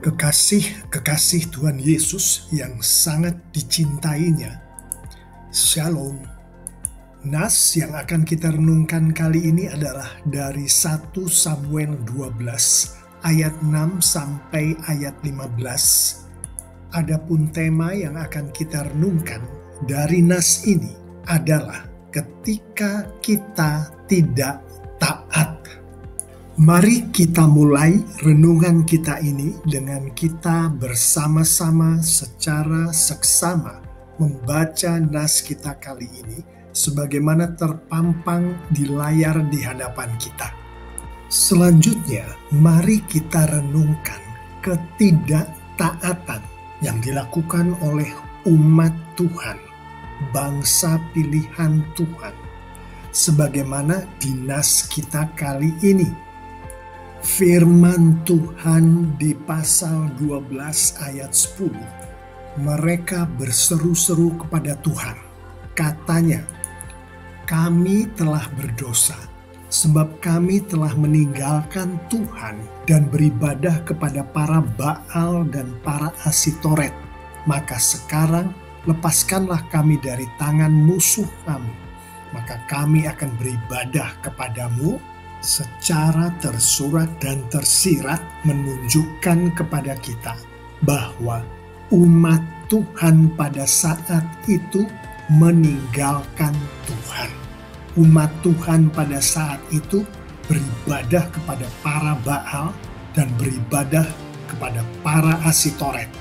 Kekasih-kekasih Tuhan Yesus yang sangat dicintainya. Shalom. Nas yang akan kita renungkan kali ini adalah dari 1 Samuel 12 ayat 6 sampai ayat 15. Adapun tema yang akan kita renungkan dari nas ini adalah ketika kita tidak taat. Mari kita mulai renungan kita ini dengan kita bersama-sama secara seksama membaca nas kita kali ini sebagaimana terpampang di layar di hadapan kita. Selanjutnya, mari kita renungkan ketidaktaatan yang dilakukan oleh umat Tuhan, bangsa pilihan Tuhan, sebagaimana di nas kita kali ini. Firman Tuhan di pasal 12 ayat 10. Mereka berseru-seru kepada Tuhan. Katanya, kami telah berdosa, sebab kami telah meninggalkan Tuhan dan beribadah kepada para Baal dan para Asitoret. Maka sekarang lepaskanlah kami dari tangan musuh kami, maka kami akan beribadah kepadamu. Secara tersurat dan tersirat menunjukkan kepada kita bahwa umat Tuhan pada saat itu meninggalkan Tuhan. Umat Tuhan pada saat itu beribadah kepada para Baal dan beribadah kepada para Asitoret.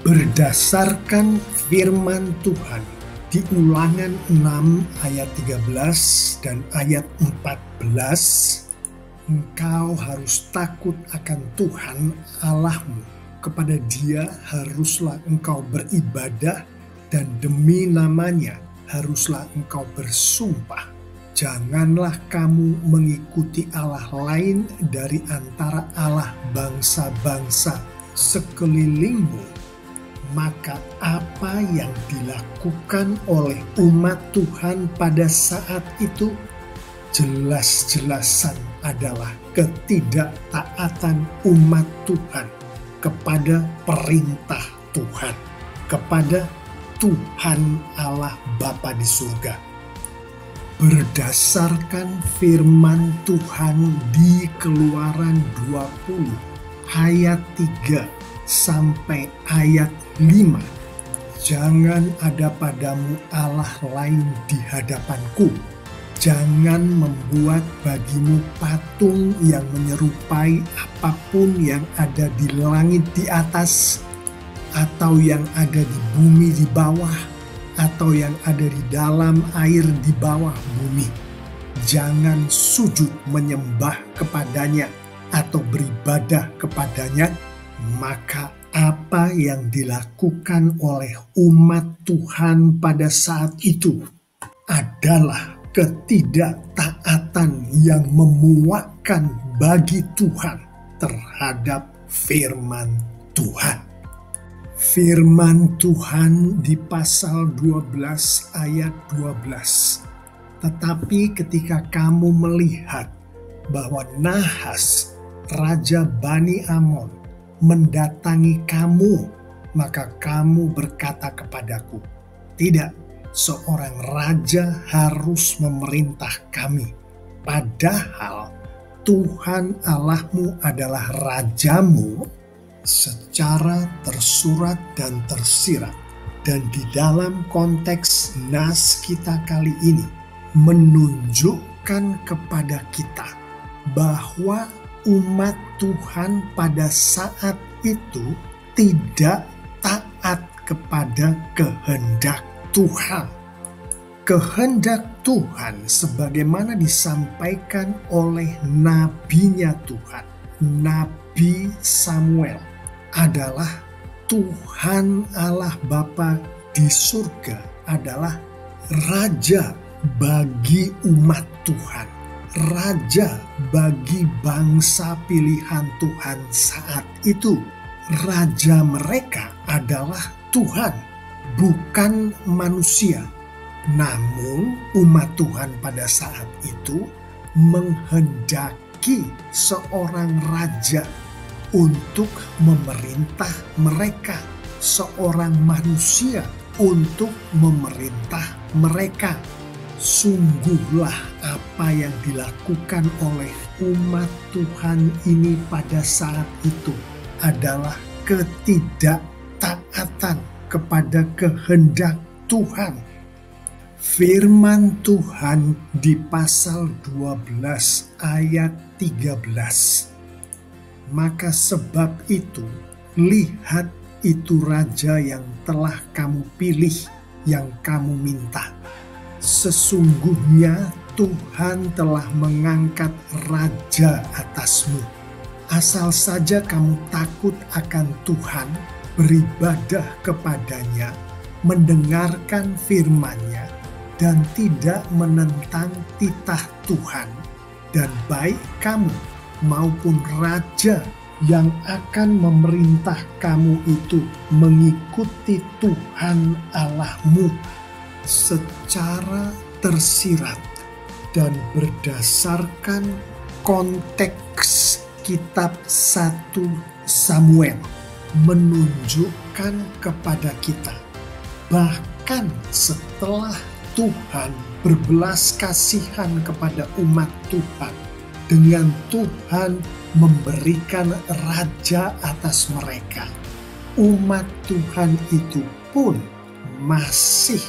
Berdasarkan firman Tuhan di Ulangan 6 ayat 13 dan ayat 14, engkau harus takut akan Tuhan Allahmu, kepada Dia haruslah engkau beribadah dan demi namanya haruslah engkau bersumpah. Janganlah kamu mengikuti Allah lain dari antara Allah bangsa-bangsa sekelilingmu. Maka apa yang dilakukan oleh umat Tuhan pada saat itu jelas-jelasan adalah ketidaktaatan umat Tuhan kepada perintah Tuhan, kepada Tuhan Allah Bapa di surga. Berdasarkan firman Tuhan di Keluaran 20 ayat 3 sampai ayat 5. Jangan ada padamu Allah lain di hadapanku. Jangan membuat bagimu patung yang menyerupai apapun yang ada di langit di atas, atau yang ada di bumi di bawah, atau yang ada di dalam air di bawah bumi. Jangan sujud menyembah kepadanya atau beribadah kepadanya. Maka apa yang dilakukan oleh umat Tuhan pada saat itu adalah ketidaktaatan yang memuakkan bagi Tuhan terhadap firman Tuhan. Firman Tuhan di pasal 12 ayat 12. Tetapi ketika kamu melihat bahwa Nahas, raja Bani Amon, mendatangi kamu, maka kamu berkata kepadaku, tidak, seorang raja harus memerintah kami. Padahal Tuhan Allahmu adalah rajamu. Secara tersurat dan tersirat, dan di dalam konteks nas kita kali ini menunjukkan kepada kita bahwa umat Tuhan pada saat itu tidak taat kepada kehendak Tuhan. Kehendak Tuhan sebagaimana disampaikan oleh nabinya Tuhan, Nabi Samuel, adalah Tuhan Allah Bapa di surga adalah Raja bagi umat Tuhan, Raja bagi bangsa pilihan Tuhan saat itu. Raja mereka adalah Tuhan, bukan manusia. Namun umat Tuhan pada saat itu menghendaki seorang raja untuk memerintah mereka, seorang manusia untuk memerintah mereka. Sungguhlah apa yang dilakukan oleh umat Tuhan ini pada saat itu adalah ketidaktaatan kepada kehendak Tuhan. Firman Tuhan di pasal 12 ayat 13. Maka sebab itu, lihat itu raja yang telah kamu pilih, yang kamu minta. Sesungguhnya Tuhan telah mengangkat raja atasmu. Asal saja kamu takut akan Tuhan, beribadah kepadanya, mendengarkan firman-Nya, dan tidak menentang titah Tuhan. Dan baik kamu maupun raja yang akan memerintah kamu itu mengikuti Tuhan Allahmu secara tersirat dan berdasarkan konteks kitab 1 Samuel menunjukkan kepada kita bahkan setelah Tuhan berbelas kasihan kepada umat Tuhan dengan Tuhan memberikan raja atas mereka, umat Tuhan itu pun masih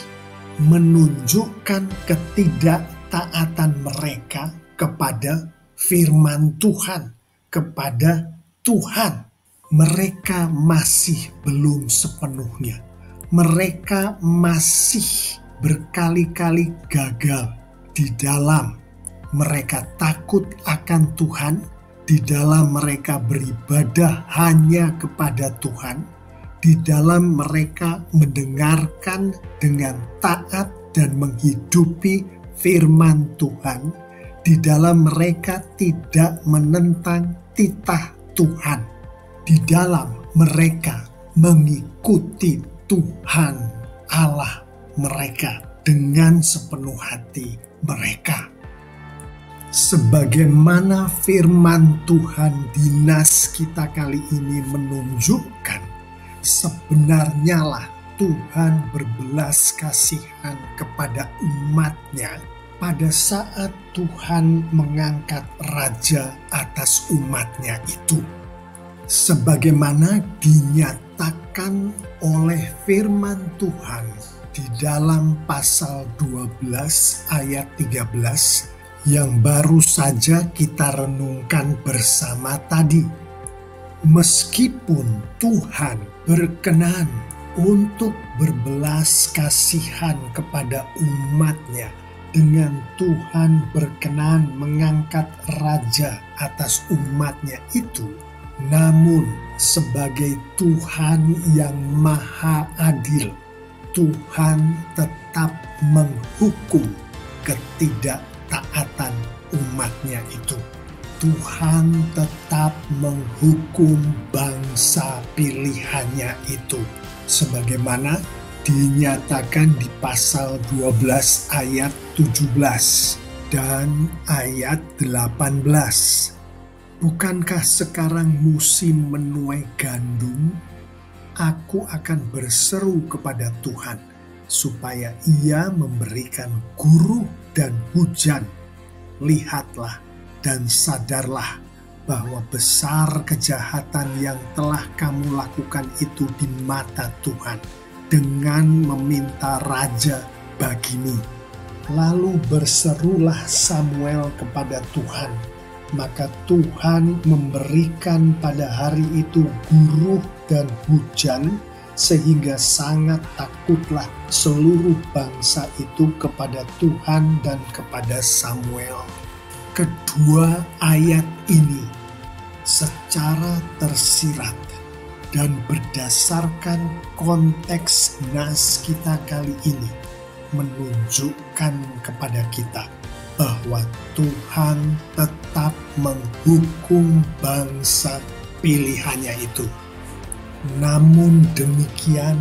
menunjukkan ketidaktaatan mereka kepada firman Tuhan, kepada Tuhan. Mereka masih belum sepenuhnya. Mereka masih berkali-kali gagal di dalam mereka takut akan Tuhan, di dalam mereka beribadah hanya kepada Tuhan, di dalam mereka mendengarkan dengan taat dan menghidupi firman Tuhan, di dalam mereka tidak menentang titah Tuhan, di dalam mereka mengikuti Tuhan Allah mereka dengan sepenuh hati mereka. Sebagaimana firman Tuhan di nas kita kali ini menunjukkan, sebenarnya lah Tuhan berbelas kasihan kepada umat-Nya pada saat Tuhan mengangkat raja atas umat-Nya itu. Sebagaimana dinyatakan oleh firman Tuhan di dalam pasal 12 ayat 13 yang baru saja kita renungkan bersama tadi. Meskipun Tuhan berkenan untuk berbelas kasihan kepada umat-Nya, dengan Tuhan berkenan mengangkat raja atas umat-Nya itu, namun sebagai Tuhan yang maha adil, Tuhan tetap menghukum ketidaktaatan umat-Nya itu. Tuhan tetap menghukum bangsa pilihannya itu, sebagaimana dinyatakan di pasal 12 ayat 17 dan ayat 18. Bukankah sekarang musim menuai gandum? Aku akan berseru kepada Tuhan, supaya Ia memberikan guruh dan hujan. Lihatlah dan sadarlah bahwa besar kejahatan yang telah kamu lakukan itu di mata Tuhan dengan meminta raja bagimu. Lalu berserulah Samuel kepada Tuhan, maka Tuhan memberikan pada hari itu guruh dan hujan, sehingga sangat takutlah seluruh bangsa itu kepada Tuhan dan kepada Samuel. Kedua ayat ini secara tersirat dan berdasarkan konteks nas kita kali ini menunjukkan kepada kita bahwa Tuhan tetap menghukum bangsa pilihannya itu. Namun demikian,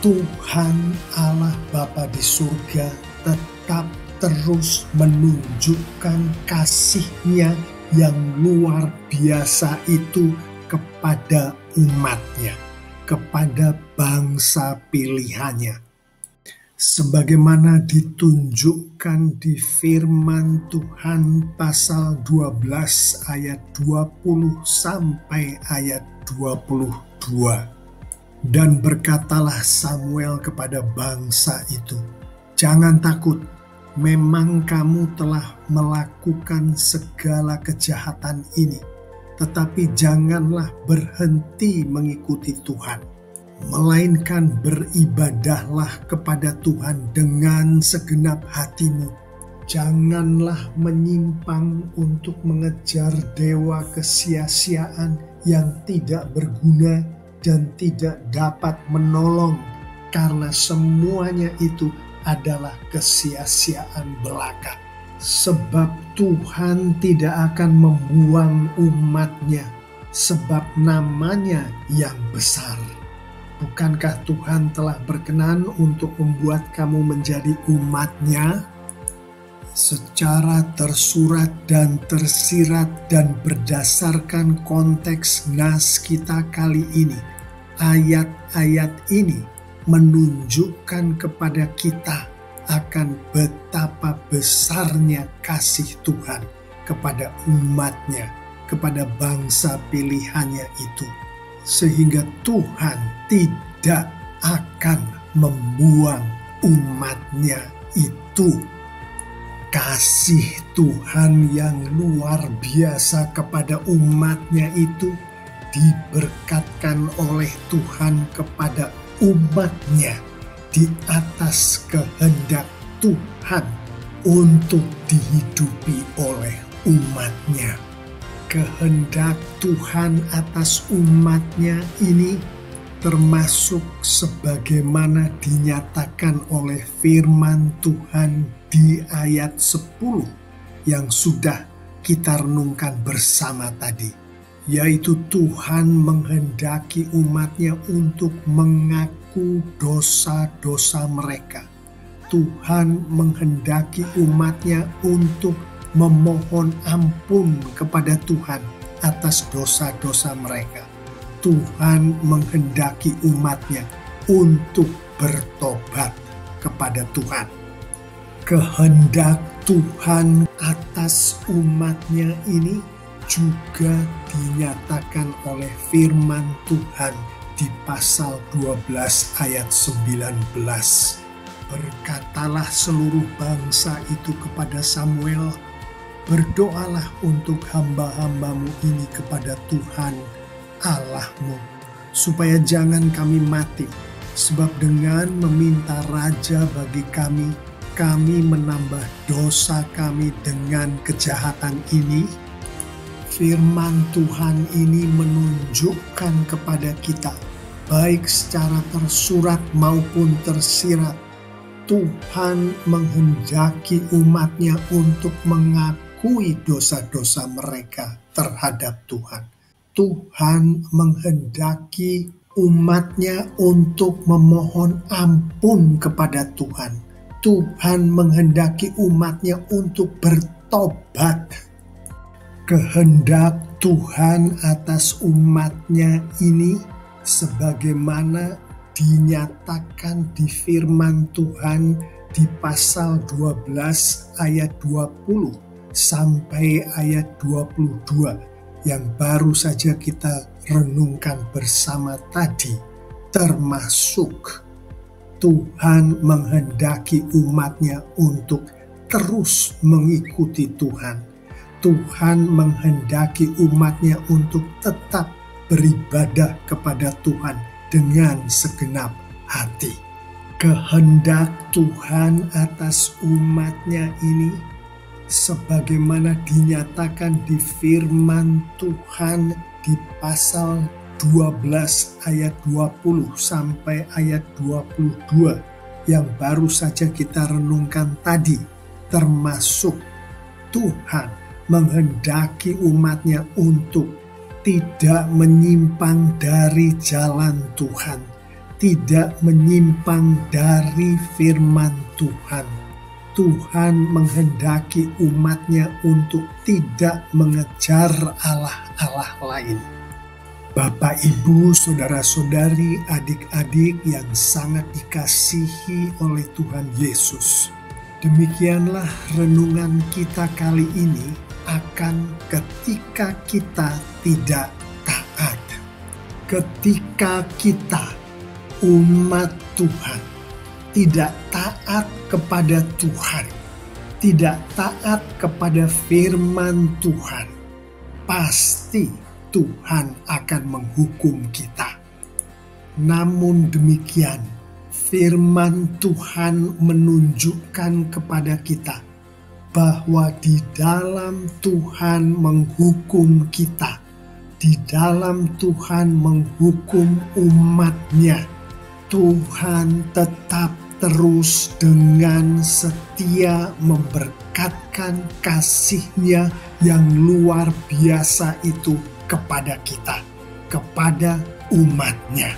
Tuhan Allah Bapa di surga tetap terus menunjukkan kasih-Nya yang luar biasa itu kepada umatnya, kepada bangsa pilihannya. Sebagaimana ditunjukkan di firman Tuhan pasal 12 ayat 20 sampai ayat 22. Dan berkatalah Samuel kepada bangsa itu, "Jangan takut, memang kamu telah melakukan segala kejahatan ini, tetapi janganlah berhenti mengikuti Tuhan, melainkan beribadahlah kepada Tuhan dengan segenap hatimu. Janganlah menyimpang untuk mengejar dewa kesia-siaan yang tidak berguna dan tidak dapat menolong, karena semuanya itu adalah kesia-siaan belaka. Sebab Tuhan tidak akan membuang umat-Nya, sebab namanya yang besar. Bukankah Tuhan telah berkenan untuk membuat kamu menjadi umat-Nya?" Secara tersurat dan tersirat dan berdasarkan konteks nas kita kali ini, ayat-ayat ini menunjukkan kepada kita akan betapa besarnya kasih Tuhan kepada umat-Nya, kepada bangsa pilihannya itu. Sehingga Tuhan tidak akan membuang umat-Nya itu. Kasih Tuhan yang luar biasa kepada umat-Nya itu diberkatkan oleh Tuhan kepada umat-Nya di atas kehendak Tuhan untuk dihidupi oleh umat-Nya. Kehendak Tuhan atas umat-Nya ini termasuk sebagaimana dinyatakan oleh firman Tuhan di ayat 10 yang sudah kita renungkan bersama tadi, yaitu Tuhan menghendaki umat-Nya untuk mengaku dosa-dosa mereka. Tuhan menghendaki umat-Nya untuk memohon ampun kepada Tuhan atas dosa-dosa mereka. Tuhan menghendaki umat-Nya untuk bertobat kepada Tuhan. Kehendak Tuhan atas umat-Nya ini juga dinyatakan oleh firman Tuhan di pasal 12 ayat 19. Berkatalah seluruh bangsa itu kepada Samuel, "Berdoalah untuk hamba-hambamu ini kepada Tuhan Allahmu, supaya jangan kami mati, sebab dengan meminta raja bagi kami menambah dosa kami dengan kejahatan ini." Firman Tuhan ini menunjukkan kepada kita, baik secara tersurat maupun tersirat, Tuhan menghendaki umat-Nya untuk mengakui dosa-dosa mereka terhadap Tuhan. Tuhan menghendaki umat-Nya untuk memohon ampun kepada Tuhan. Tuhan menghendaki umat-Nya untuk bertobat. Kehendak Tuhan atas umat-Nya ini sebagaimana dinyatakan di firman Tuhan di pasal 12 ayat 20 sampai ayat 22 yang baru saja kita renungkan bersama tadi, termasuk Tuhan menghendaki umat-Nya untuk terus mengikuti Tuhan. Tuhan menghendaki umat-Nya untuk tetap beribadah kepada Tuhan dengan segenap hati. Kehendak Tuhan atas umat-Nya ini sebagaimana dinyatakan di firman Tuhan di pasal 12 ayat 20 sampai ayat 22 yang baru saja kita renungkan tadi, termasuk Tuhan menghendaki umat-Nya untuk tidak menyimpang dari jalan Tuhan, tidak menyimpang dari firman Tuhan. Tuhan menghendaki umat-Nya untuk tidak mengejar Allah-Allah lain. Bapak, Ibu, saudara-saudari, adik-adik yang sangat dikasihi oleh Tuhan Yesus. Demikianlah renungan kita kali ini akan ketika kita tidak taat. Ketika kita, umat Tuhan, tidak taat kepada Tuhan, tidak taat kepada firman Tuhan, pasti Tuhan akan menghukum kita. Namun demikian, firman Tuhan menunjukkan kepada kita bahwa di dalam Tuhan menghukum kita, di dalam Tuhan menghukum umat-Nya, Tuhan tetap terus dengan setia memberkatkan kasih-Nya yang luar biasa itu kepada kita, kepada umat-Nya.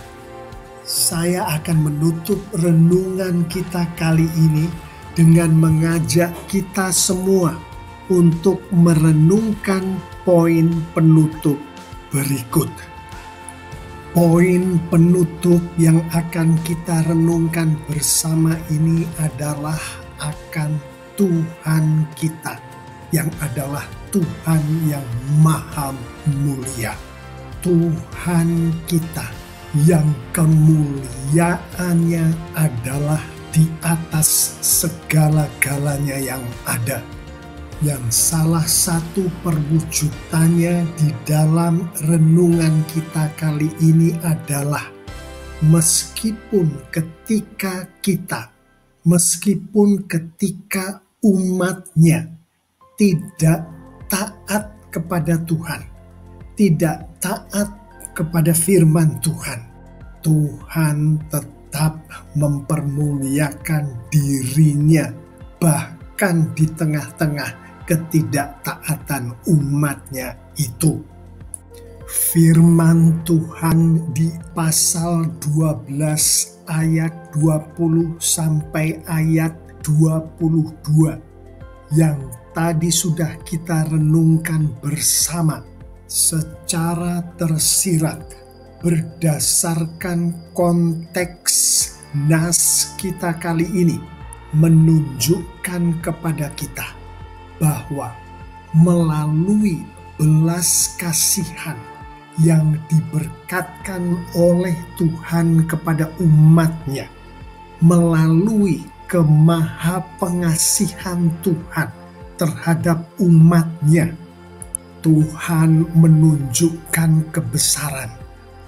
Saya akan menutup renungan kita kali ini dengan mengajak kita semua untuk merenungkan poin penutup berikut. Poin penutup yang akan kita renungkan bersama ini adalah akan Tuhan kita, yang adalah Tuhan yang maha mulia. Tuhan kita yang kemuliaannya adalah di atas segala-galanya yang ada. Yang salah satu perwujudannya di dalam renungan kita kali ini adalah meskipun ketika umat-Nya tidak taat kepada Tuhan, tidak taat kepada firman Tuhan, Tuhan tetap mempermuliakan diri-Nya bahkan di tengah-tengah ketidaktaatan umat-Nya itu. Firman Tuhan di pasal 12 ayat 20 sampai ayat 22 yang tadi sudah kita renungkan bersama secara tersirat berdasarkan konteks nas kita kali ini menunjukkan kepada kita bahwa melalui belas kasihan yang diberkatkan oleh Tuhan kepada umat-Nya, melalui kemahapengasihan Tuhan terhadap umat-Nya, Tuhan menunjukkan kebesaran,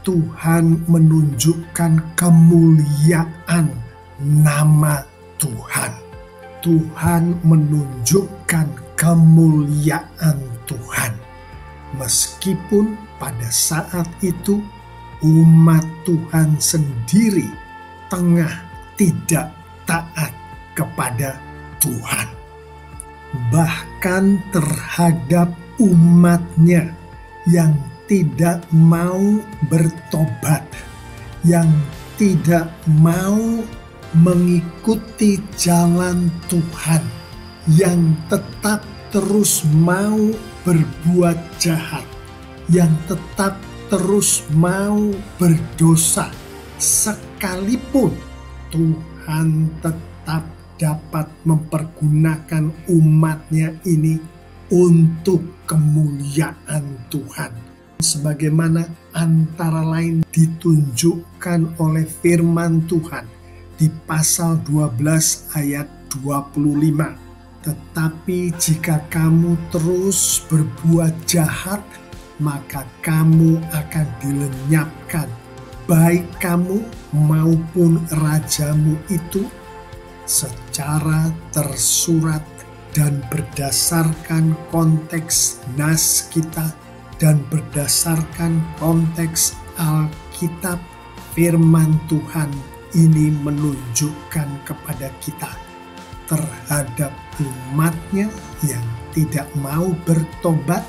Tuhan menunjukkan kemuliaan nama Tuhan. Tuhan menunjukkan kemuliaan Tuhan. Meskipun pada saat itu umat Tuhan sendiri tengah tidak taat kepada Tuhan. Bahkan terhadap umat-Nya yang tidak mau bertobat, yang tidak mau mengikuti jalan Tuhan, yang tetap terus mau berbuat jahat, yang tetap terus mau berdosa, sekalipun Tuhan tetap dapat mempergunakan umat-Nya ini untuk kemuliaan Tuhan. Sebagaimana antara lain ditunjukkan oleh firman Tuhan di pasal 12 ayat 25. Tetapi jika kamu terus berbuat jahat, maka kamu akan dilenyapkan, baik kamu maupun rajamu itu, secara tersurat dan berdasarkan konteks nas kita dan berdasarkan konteks Alkitab. Firman Tuhan ini menunjukkan kepada kita terhadap umat-Nya yang tidak mau bertobat,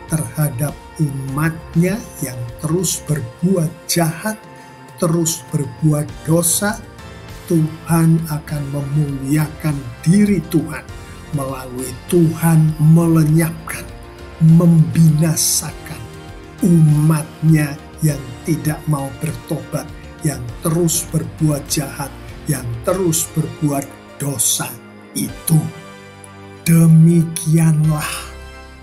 terhadap umat-Nya yang terus berbuat jahat, terus berbuat dosa. Tuhan akan memuliakan diri Tuhan melalui Tuhan melenyapkan, membinasakan umat-Nya yang tidak mau bertobat, yang terus berbuat jahat, yang terus berbuat dosa itu. Demikianlah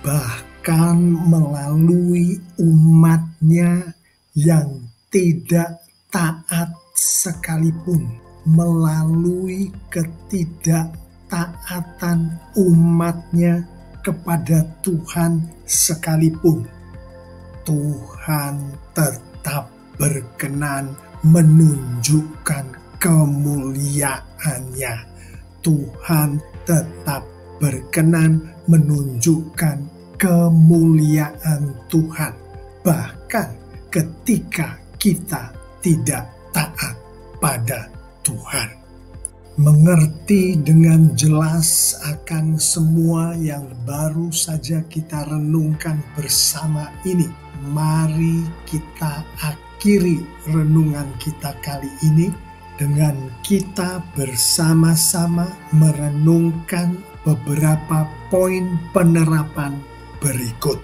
bahkan melalui umatnya yang tidak taat sekalipun, melalui ketidaktaatan umatnya kepada Tuhan sekalipun, Tuhan tetap berkenan menunjukkan kemuliaannya. Tuhan tetap berkenan menunjukkan kemuliaan Tuhan, bahkan ketika kita tidak taat pada Tuhan. Mengerti dengan jelas akan semua yang baru saja kita renungkan bersama ini, mari kita akhiri renungan kita kali ini dengan kita bersama-sama merenungkan beberapa poin penerapan berikut.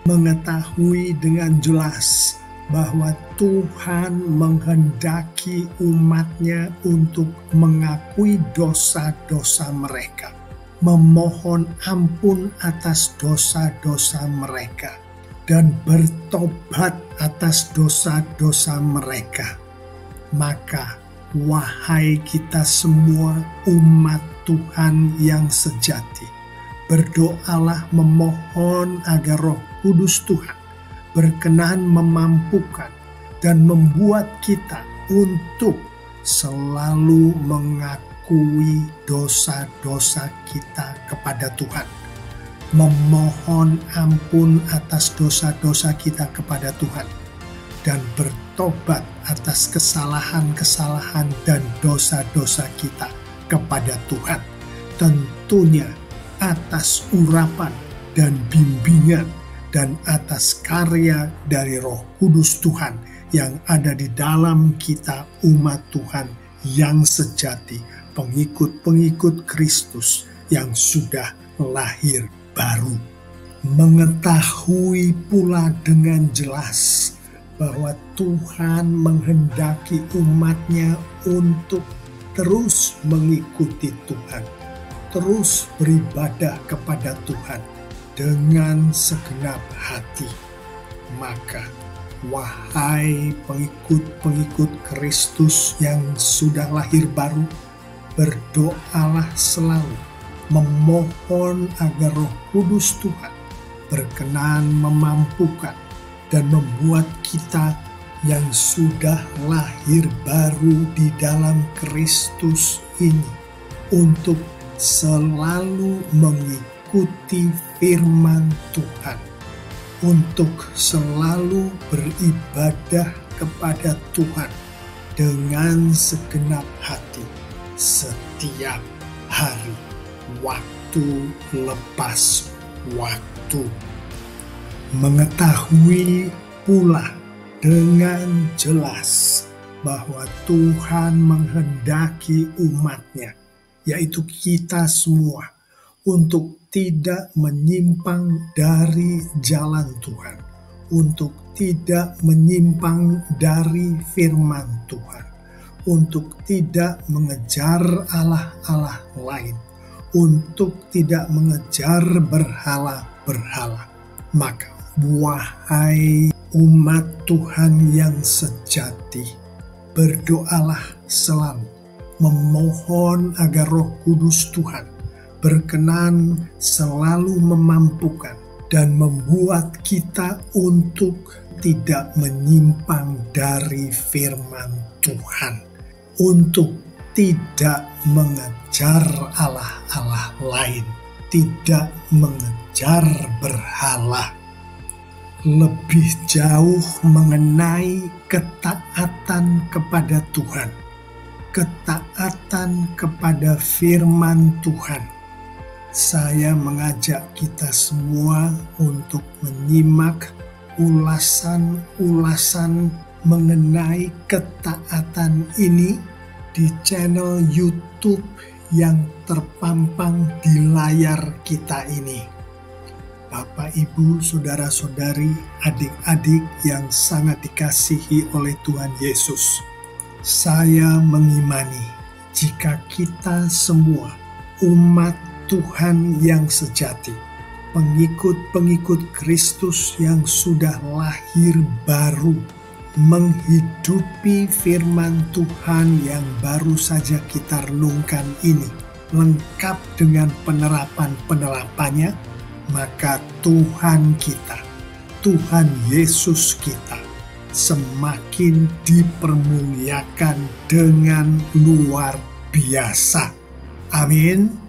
Mengetahui dengan jelas bahwa Tuhan menghendaki umatnya untuk mengakui dosa-dosa mereka, memohon ampun atas dosa-dosa mereka, dan bertobat atas dosa-dosa mereka. Maka, wahai kita semua umat Tuhan yang sejati, berdoalah memohon agar Roh Kudus Tuhan berkenan memampukan dan membuat kita untuk selalu mengakui dosa-dosa kita kepada Tuhan, memohon ampun atas dosa-dosa kita kepada Tuhan, dan bertobat atas kesalahan-kesalahan dan dosa-dosa kita kepada Tuhan, tentunya atas urapan dan bimbingan dan atas karya dari Roh Kudus Tuhan yang ada di dalam kita umat Tuhan yang sejati, pengikut-pengikut Kristus yang sudah lahir baru. Mengetahui pula dengan jelas bahwa Tuhan menghendaki umatnya untuk terus mengikuti Tuhan, terus beribadah kepada Tuhan dengan segenap hati. Maka, wahai pengikut-pengikut Kristus yang sudah lahir baru, berdoalah selalu, memohon agar Roh Kudus Tuhan berkenan memampukan dan membuat kita yang sudah lahir baru di dalam Kristus ini untuk selalu mengikuti firman Tuhan, untuk selalu beribadah kepada Tuhan dengan segenap hati setiap hari, waktu lepas waktu. Mengetahui pula dengan jelas bahwa Tuhan menghendaki umatnya, yaitu kita semua, untuk tidak menyimpang dari jalan Tuhan, untuk tidak menyimpang dari firman Tuhan, untuk tidak mengejar Allah-Allah lain, untuk tidak mengejar berhala-berhala. Maka, wahai umat Tuhan yang sejati, berdoalah selalu, memohon agar Roh Kudus Tuhan berkenan selalu memampukan dan membuat kita untuk tidak menyimpang dari firman Tuhan, untuk tidak mengejar Allah-Allah lain, tidak mengejar berhala. Lebih jauh mengenai ketaatan kepada Tuhan, ketaatan kepada firman Tuhan, saya mengajak kita semua untuk menyimak ulasan-ulasan mengenai ketaatan ini di channel YouTube yang terpampang di layar kita ini. Bapak, Ibu, saudara-saudari, adik-adik yang sangat dikasihi oleh Tuhan Yesus. Saya mengimani jika kita semua umat Tuhan yang sejati, pengikut-pengikut Kristus yang sudah lahir baru, menghidupi firman Tuhan yang baru saja kita renungkan ini, lengkap dengan penerapan-penerapannya, maka Tuhan kita, Tuhan Yesus kita, semakin dipermuliakan dengan luar biasa. Amin.